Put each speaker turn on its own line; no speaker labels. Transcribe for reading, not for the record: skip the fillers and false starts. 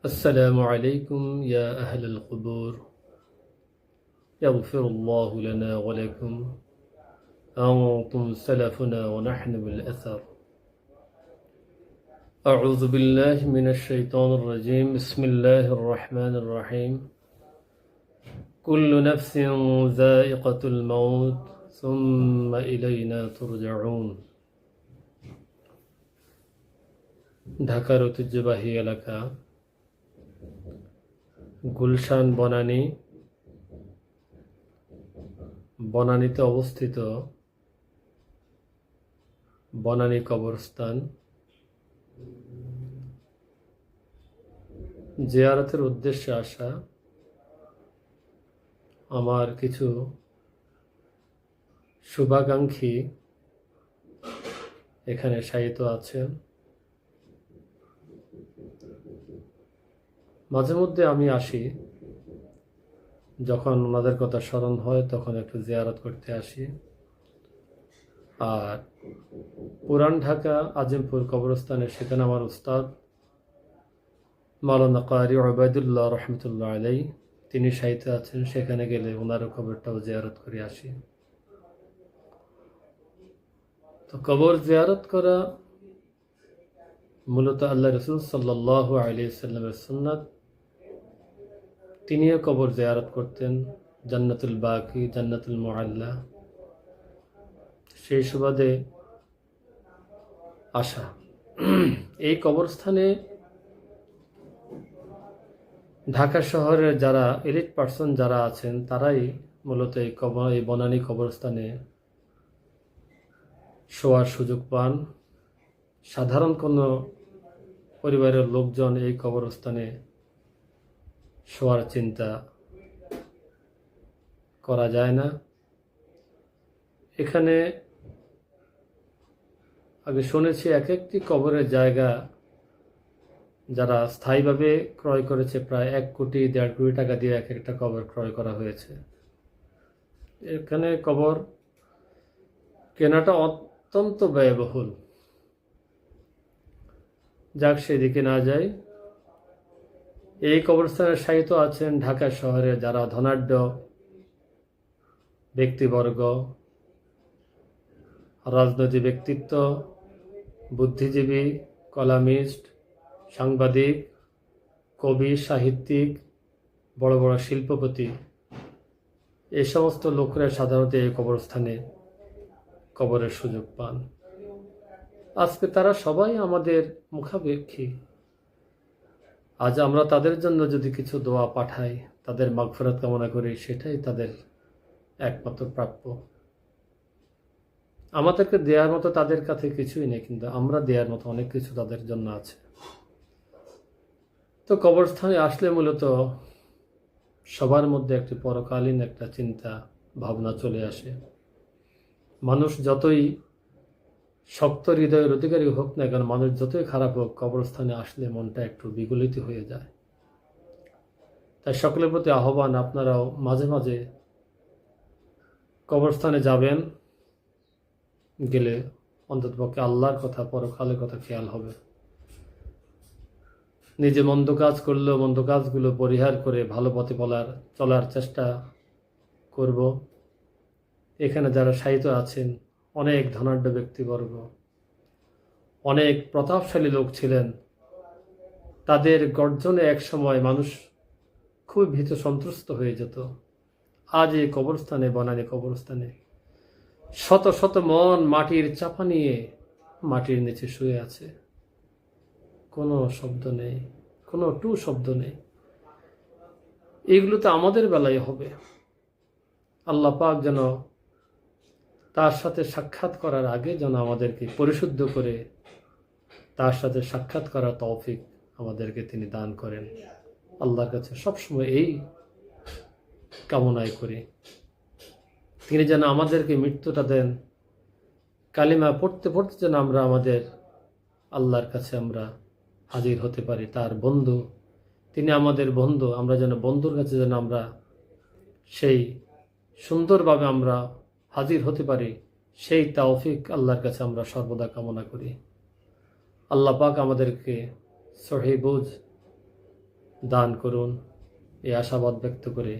السلام عليكم يا أهل القبور، يغفر الله لنا ولكم، أنتم سلفنا ونحن بالأثر. أعوذ بالله من الشيطان الرجيم. بسم الله الرحمن الرحيم. كل نفس ذائقة الموت ثم إلينا ترجعون. ঢাকার ঐতিহ্যবাহী এলাকা গুলশান বনানীতে অবস্থিত বনানী কবরস্থান জিয়ারতের উদ্দেশ্যে আসা আমার কিছু শুভাকাঙ্ক্ষী এখানে শায়িত আছেন। মাঝে মধ্যে আমি আসি, যখন ওনাদের কথা স্মরণ হয় তখন একটু জিয়ারত করতে আসি। আর পুরান ঢাকা আজিমপুর কবরস্থানে সেখানে আমার উস্তাদ মাওলানা কারি ওবায়দুল্লাহ রহমতুল্লাহ আলাই তিনি শায়িত আছেন। সেখানে গেলে ওনারও কবরটাও জিয়ারত করে আসি। তো কবর জিয়ারত করা মূলত আল্লাহ রসুল সাল্লাল্লাহু আলাইহি সাল্লামের সুন্নাত। তিনিও কবর জিয়ারত করতেন, জান্নাতুল বাকি, জান্নাতুল মুআল্লা। সেই সুবাদে আসা। এই কবরস্থানে ঢাকা শহরের যারা এলিট পার্সন যারা আছেন তারাই মূলত এই বনানী কবরস্থানে শোয়ার সুযোগ পান। সাধারণ কোনো পরিবারের লোকজন এই কবরস্থানে শোয়ার চিন্তা করা যায় না। এখানে আগে শুনেছি এক একটি কবরের জায়গা যারা স্থায়ীভাবে ক্রয় করেছে প্রায় 1 কোটি 1.5 কোটি টাকা দিয়ে এক একটা কবর ক্রয় করা হয়েছে। এখানে কবর কেনাটা অত্যন্ত ব্যয়বহুল। যাক, সেদিকে না যাই। এই কবরস্থানে শায়িত আছেন ঢাকা শহরে যারা ধনাঢ্য ব্যক্তিবর্গ, রাজনৈতিক ব্যক্তিত্ব, বুদ্ধিজীবী, কলামিস্ট, সাংবাদিক, কবি, সাহিত্যিক, বড় বড় শিল্পপতি। এই সমস্ত লোকরা সাধারণত এই কবরস্থানে কবরের সুযোগ পান। আজকে তারা সবাই আমাদের মুখাপেক্ষী। আজ আমরা তাদের জন্য যদি কিছু দোয়া পাঠাই, তাদের মাগফিরাত কামনা করি, সেটাই তাদের একমাত্র প্রাপ্য। আমাদেরকে দেওয়ার মতো তাদের কাছে কিছুই নেই, কিন্তু আমরা দেওয়ার মতো অনেক কিছু তাদের জন্য আছে। তো কবরস্থানে আসলে মূলত সবার মধ্যে একটি পরকালীন একটা চিন্তা ভাবনা চলে আসে। মানুষ যতই শক্ত হৃদয়ের অধিকারী হোক না কেন, মানুষ যতই খারাপ হোক, কবরস্থানে আসলে মনটা একটু বিগলিত হয়ে যায়। তাই সকলের প্রতি আহ্বান, আপনারাও মাঝে মাঝে কবরস্থানে যাবেন। গেলে অন্ততপক্ষে আল্লাহর কথা, পরকালের কথা খেয়াল হবে। নিজে মন্দ কাজ করলেও মন্দ কাজগুলো পরিহার করে ভালো পথে চলার চেষ্টা করব। এখানে যারা শায়িত আছেন অনেক ধনাঢ্য ব্যক্তিবর্গ, অনেক প্রতাপশালী লোক ছিলেন। তাদের গর্জনে এক সময় মানুষ খুব ভীত সন্ত্রস্ত হয়ে যেত। আজ এই কবরস্থানে, বনানী কবরস্থানে শত শত মন মাটির চাপা নিয়ে মাটির নিচে শুয়ে আছে। কোনো শব্দ নেই, কোনো টু শব্দ নেই। এইগুলো তো আমাদের বেলায় হবে। আল্লাহ পাক যেন তার সাথে সাক্ষাৎ করার আগে যেন আমাদেরকে পরিশুদ্ধ করে তার সাথে সাক্ষাৎ করার তৌফিক আমাদেরকে তিনি দান করেন। আল্লাহর কাছে সবসময় এই কামনাই করি, তিনি যেন আমাদেরকে মৃত্যুটা দেন। কালিমা পড়তে পড়তে যেন আমরা আমাদের আল্লাহর কাছে আমরা হাজির হতে পারি। তার বন্ধু, তিনি আমাদের বন্ধু। আমরা যেন বন্ধুর কাছে যেন আমরা সেই সুন্দরভাবে আমরা হাজির হতে পারি, সেই তৌফিক আল্লাহর কাছে আমরা সর্বদা কামনা করি। আল্লাহ পাক আমাদেরকে সহি বুঝ দান করুন এই আশাবাদ ব্যক্ত করে